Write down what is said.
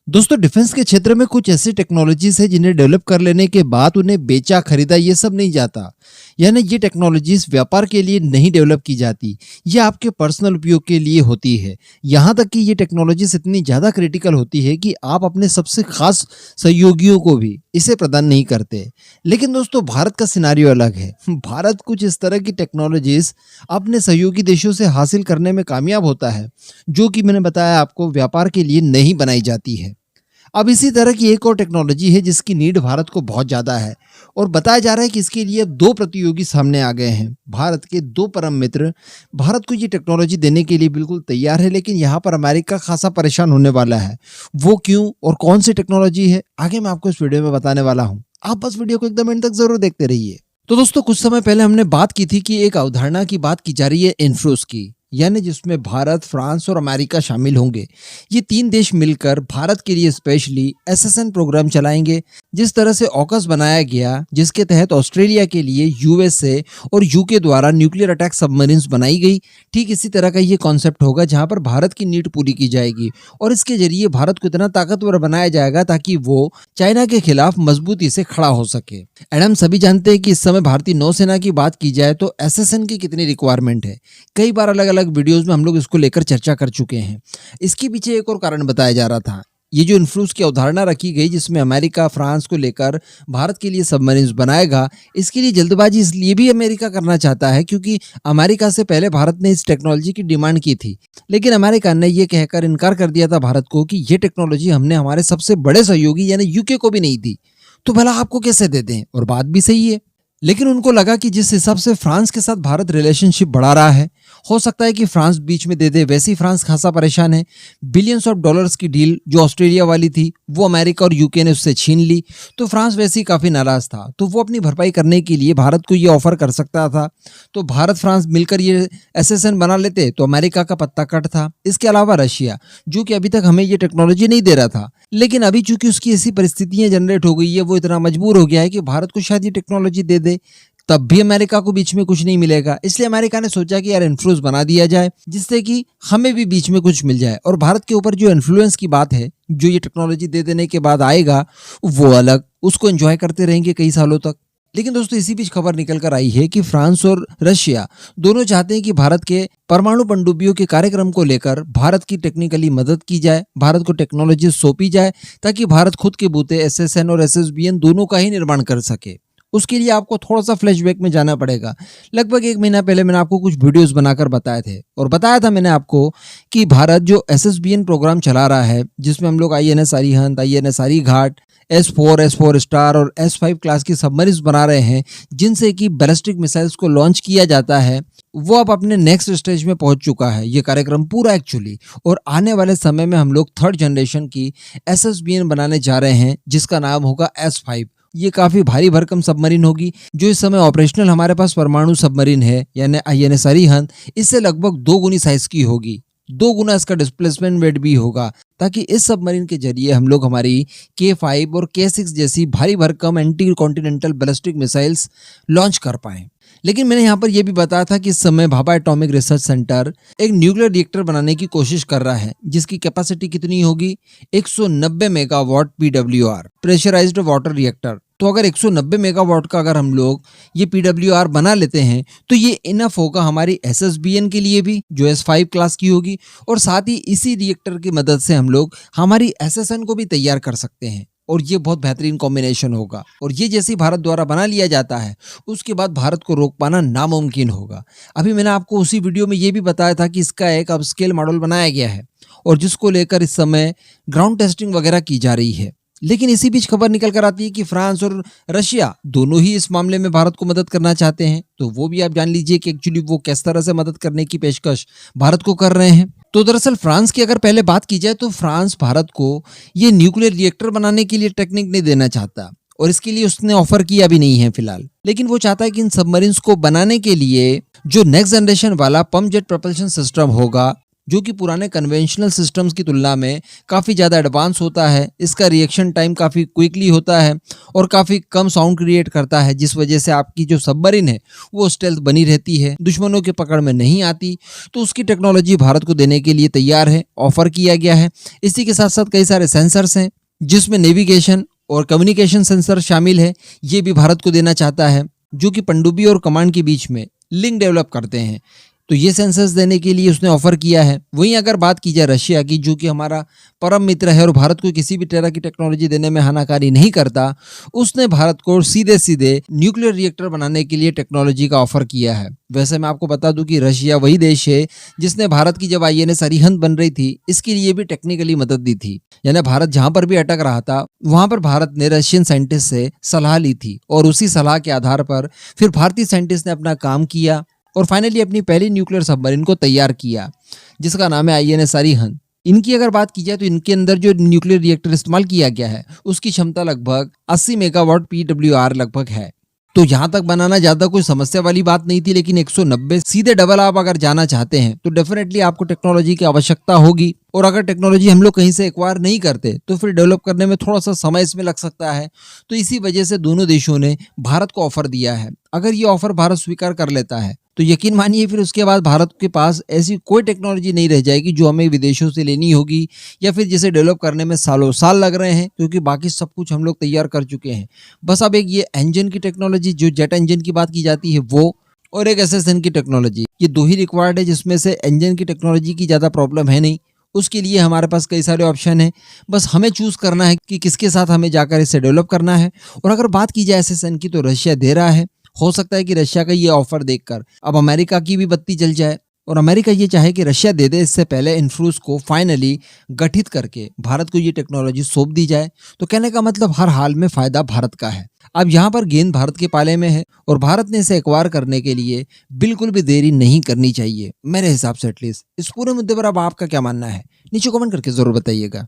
दोस्तों डिफेंस के क्षेत्र में कुछ ऐसी टेक्नोलॉजीज है जिन्हें डेवलप कर लेने के बाद उन्हें बेचा खरीदा ये सब नहीं जाता। यानी ये टेक्नोलॉजीज व्यापार के लिए नहीं डेवलप की जाती, ये आपके पर्सनल उपयोग के लिए होती है। यहाँ तक कि ये टेक्नोलॉजीज इतनी ज़्यादा क्रिटिकल होती है कि आप अपने सबसे खास सहयोगियों को भी इसे प्रदान नहीं करते। लेकिन दोस्तों भारत का सिनारियो अलग है। भारत कुछ इस तरह की टेक्नोलॉजीज अपने सहयोगी देशों से हासिल करने में कामयाब होता है जो कि मैंने बताया आपको व्यापार के लिए नहीं बनाई जाती है। अब इसी तरह की एक और टेक्नोलॉजी है जिसकी नीड भारत को बहुत ज़्यादा है और बताया जा रहा है कि इसके लिए दो प्रतियोगी सामने आ गए हैं। भारत के दो परम मित्र भारत को ये टेक्नोलॉजी देने के लिए बिल्कुल तैयार है, लेकिन यहाँ पर अमेरिका खासा परेशान होने वाला है। वो क्यों और कौन सी टेक्नोलॉजी है आगे मैं आपको इस वीडियो में बताने वाला हूँ। आप बस वीडियो को एकदम एंड तक जरूर देखते रहिए। तो दोस्तों कुछ समय पहले हमने बात की थी कि एक अवधारणा की बात की जा रही है इन्फ्रूस की, यानी जिसमें भारत, फ्रांस और अमेरिका शामिल होंगे। ये तीन देश मिलकर भारत के लिए स्पेशली एसएसएन प्रोग्राम चलाएंगे। जिस तरह से ऑकस बनाया गया जिसके तहत ऑस्ट्रेलिया के लिए यूएसए और यूके द्वारा न्यूक्लियर अटैक सबमरीन्स बनाई गई, ठीक इसी तरह का ये कॉन्सेप्ट होगा जहां पर भारत की नीड पूरी की जाएगी और इसके जरिए भारत को इतना ताकतवर बनाया जाएगा ताकि वो चाइना के खिलाफ मजबूती से खड़ा हो सके। एंड हम सभी जानते हैं कि इस समय भारतीय नौसेना की बात की जाए तो एसएसएन की कितनी रिक्वायरमेंट है। कई बार अलग अलग वीडियोस में हम लोग इसको लेकर चर्चा कर चुके हैं। इसके पीछे एक और कारण बताया जा रहा था। ये जो इन्फ्लूस की अवधारणा रखी गई जिसमें अमेरिका फ्रांस को लेकर भारत के लिए सबमरीन्स बनाएगा, इसके लिए जल्दबाजी इसलिए भी अमेरिका करना चाहता है क्योंकि अमेरिका से पहले भारत ने इस टेक्नोलॉजी की डिमांड की थी, लेकिन अमेरिका ने यह कहकर इनकार कर दिया था भारत को कि ये टेक्नोलॉजी हमने हमारे सबसे बड़े सहयोगी यानी यूके को भी नहीं दी, तो भला आपको कैसे दे दें। और बात भी सही है, लेकिन उनको लगा कि जिस हिसाब से फ्रांस के साथ भारत रिलेशनशिप बढ़ा रहा है, हो सकता है कि फ्रांस बीच में दे दे। वैसे ही फ्रांस खासा परेशान है। बिलियंस ऑफ डॉलर्स की डील जो ऑस्ट्रेलिया वाली थी वो अमेरिका और यूके ने उससे छीन ली, तो फ्रांस वैसे ही काफ़ी नाराज़ था। तो वो अपनी भरपाई करने के लिए भारत को ये ऑफर कर सकता था। तो भारत फ्रांस मिलकर ये एसएसएन बना लेते तो अमेरिका का पत्ता कट था। इसके अलावा रशिया जो कि अभी तक हमें ये टेक्नोलॉजी नहीं दे रहा था, लेकिन अभी चूंकि उसकी ऐसी परिस्थितियां जनरेट हो गई है, वो इतना मजबूर हो गया है कि भारत को शायद ये टेक्नोलॉजी दे दे, तब भी अमेरिका को बीच में कुछ नहीं मिलेगा। इसलिए अमेरिका ने सोचा कि यार इन्फ्लुएंस बना दिया जाए जिससे कि हमें भी बीच में कुछ मिल जाए। और भारत के ऊपर जो इन्फ्लुएंस की बात है, जो ये टेक्नोलॉजी दे देने के बाद आएगा, वो अलग, उसको एंजॉय करते रहेंगे कई सालों तक। लेकिन दोस्तों इसी बीच खबर निकल कर आई है कि फ्रांस और रशिया दोनों चाहते हैं कि भारत के परमाणु पनडुब्बियों के कार्यक्रम को लेकर भारत की टेक्निकली मदद की जाए, भारत को टेक्नोलॉजी सौंपी जाए ताकि भारत खुद के बूते एसएसएन और एसएसबीएन दोनों का ही निर्माण कर सके। उसके लिए आपको थोड़ा सा फ्लैशबैक में जाना पड़ेगा। लगभग 1 महीना पहले मैंने आपको कुछ वीडियोस बनाकर बताए थे और बताया था मैंने आपको कि भारत जो एसएसबीएन प्रोग्राम चला रहा है जिसमें हम लोग INS Arihant, INS Arighat, S4 star और S5 क्लास की सबमरीन्स बना रहे हैं जिनसे कि बैलिस्टिक मिसाइल्स को लॉन्च किया जाता है, वो अब अपने नेक्स्ट स्टेज में पहुंच चुका है ये कार्यक्रम पूरा एक्चुअली। और आने वाले समय में हम लोग 3rd जनरेशन की एसएसबीएन बनाने जा रहे हैं जिसका नाम होगा S5। ये काफ़ी भारी भरकम सबमरीन होगी जो इस समय ऑपरेशनल हमारे पास परमाणु सबमरीन है यानी आईएनएस अरिहंत, इससे लगभग 2 गुनी साइज की होगी, 2 गुना इसका डिस्प्लेसमेंट वेट भी होगा, ताकि इस सबमरीन के जरिए हम लोग हमारी K5 और K6 जैसी भारी भरकम anti continental ballistic missiles launch कर पाएं। लेकिन मैंने यहाँ पर यह भी बताया था कि इस समय भाभा एटॉमिक रिसर्च सेंटर एक न्यूक्लियर रिएक्टर बनाने की कोशिश कर रहा है जिसकी कैपेसिटी कितनी होगी, 190 megawatt PWR pressurised water reactor. तो अगर 190 मेगावाट का अगर हम लोग ये PWR बना लेते हैं तो ये इनफ होगा हमारी एसएसबीएन के लिए भी जो S5 क्लास की होगी, और साथ ही इसी रिएक्टर की मदद से हम लोग हमारी एसएसएन को भी तैयार कर सकते हैं और ये बहुत बेहतरीन कॉम्बिनेशन होगा। और ये जैसे भारत द्वारा बना लिया जाता है उसके बाद भारत को रोक पाना नामुमकिन होगा। अभी मैंने आपको उसी वीडियो में ये भी बताया था कि इसका एक अपस्केल मॉडल बनाया गया है और जिसको लेकर इस समय ग्राउंड टेस्टिंग वगैरह की जा रही है। लेकिन इसी बीच खबर निकल कर आती है कि फ्रांस और रशिया दोनों ही इस मामले में भारत को मदद करना चाहते हैं। तो वो भी आप जान लीजिए कि एक्चुअली वो किस तरह से मदद करने की पेशकश भारत को कर रहे हैं। तो दरअसल फ्रांस की अगर पहले बात की जाए तो फ्रांस भारत को ये न्यूक्लियर रिएक्टर बनाने के लिए टेक्निक नहीं देना चाहता और इसके लिए उसने ऑफर किया भी नहीं है फिलहाल। लेकिन वो चाहता है कि इन सबमरीन्स को बनाने के लिए जो नेक्स्ट जनरेशन वाला पंप जेट प्रोपल्शन सिस्टम होगा जो कि पुराने कन्वेंशनल सिस्टम्स की तुलना में काफ़ी ज़्यादा एडवांस होता है। इसका रिएक्शन टाइम काफ़ी क्विकली होता है और काफ़ी कम साउंड क्रिएट करता है, जिस वजह से आपकी जो सबमरीन है वो स्टेल्थ बनी रहती है, दुश्मनों के पकड़ में नहीं आती। तो उसकी टेक्नोलॉजी भारत को देने के लिए तैयार है, ऑफर किया गया है। इसी के साथ साथ कई सारे सेंसर्स हैं जिसमें नेविगेशन और कम्युनिकेशन सेंसर शामिल है, ये भी भारत को देना चाहता है, जो कि पनडुब्बी और कमांड के बीच में लिंक डेवलप करते हैं। तो ये सेंसर्स देने के लिए उसने ऑफर किया है। वहीं अगर बात की जाए रशिया की, जो कि हमारा परम मित्र है और भारत को किसी भी तरह की टेक्नोलॉजी देने में हानाकारी नहीं करता, उसने भारत को सीधे सीधे न्यूक्लियर रिएक्टर बनाने के लिए टेक्नोलॉजी का ऑफर किया है। वैसे मैं आपको बता दूं कि रशिया वही देश है जिसने भारत की जब INS अरिहंत बन रही थी, इसके लिए भी टेक्निकली मदद दी थी। यानी भारत जहां पर भी अटक रहा था वहां पर भारत ने रशियन साइंटिस्ट से सलाह ली थी और उसी सलाह के आधार पर फिर भारतीय साइंटिस्ट ने अपना काम किया और फाइनली अपनी पहली न्यूक्लियर सबमरीन को तैयार किया, जिसका नाम है INS अरिहंत। इनकी अगर बात की जाए तो इनके अंदर जो न्यूक्लियर रिएक्टर इस्तेमाल किया गया है उसकी क्षमता लगभग 80 मेगावाट PWR लगभग है। तो यहाँ तक बनाना ज़्यादा कोई समस्या वाली बात नहीं थी, लेकिन 190 सीधे डबल आप अगर जाना चाहते हैं तो डेफिनेटली आपको टेक्नोलॉजी की आवश्यकता होगी। और अगर टेक्नोलॉजी हम लोग कहीं से एक्वायर नहीं करते तो फिर डेवलप करने में थोड़ा सा समय इसमें लग सकता है। तो इसी वजह से दोनों देशों ने भारत को ऑफर दिया है। अगर ये ऑफर भारत स्वीकार कर लेता है तो यकीन मानिए फिर उसके बाद भारत के पास ऐसी कोई टेक्नोलॉजी नहीं रह जाएगी जो हमें विदेशों से लेनी होगी या फिर जिसे डेवलप करने में सालों साल लग रहे हैं, क्योंकि बाकी सब कुछ हम लोग तैयार कर चुके हैं। बस अब एक ये इंजन की टेक्नोलॉजी, जो जेट इंजन की बात की जाती है वो, और एक SSN की टेक्नोलॉजी, ये दो ही रिक्वायर्ड है, जिसमें से इंजन की टेक्नोलॉजी की ज़्यादा प्रॉब्लम है नहीं। उसके लिए हमारे पास कई सारे ऑप्शन हैं, बस हमें चूज़ करना है कि किसके साथ हमें जाकर इसे डेवलप करना है। और अगर बात की जाए SSN की तो रशिया दे रहा है। हो सकता है कि रशिया का ये ऑफर देखकर अब अमेरिका की भी बत्ती जल जाए और अमेरिका ये चाहे कि रशिया दे दे, इससे पहले इन्फ्लूस को फाइनली गठित करके भारत को ये टेक्नोलॉजी सौंप दी जाए। तो कहने का मतलब हर हाल में फायदा भारत का है। अब यहाँ पर गेंद भारत के पाले में है और भारत ने इसे एक्वायर करने के लिए बिल्कुल भी देरी नहीं करनी चाहिए, मेरे हिसाब से एटलीस्ट। इस पूरे मुद्दे पर अब आपका क्या मानना है, नीचे कमेंट करके जरूर बताइएगा।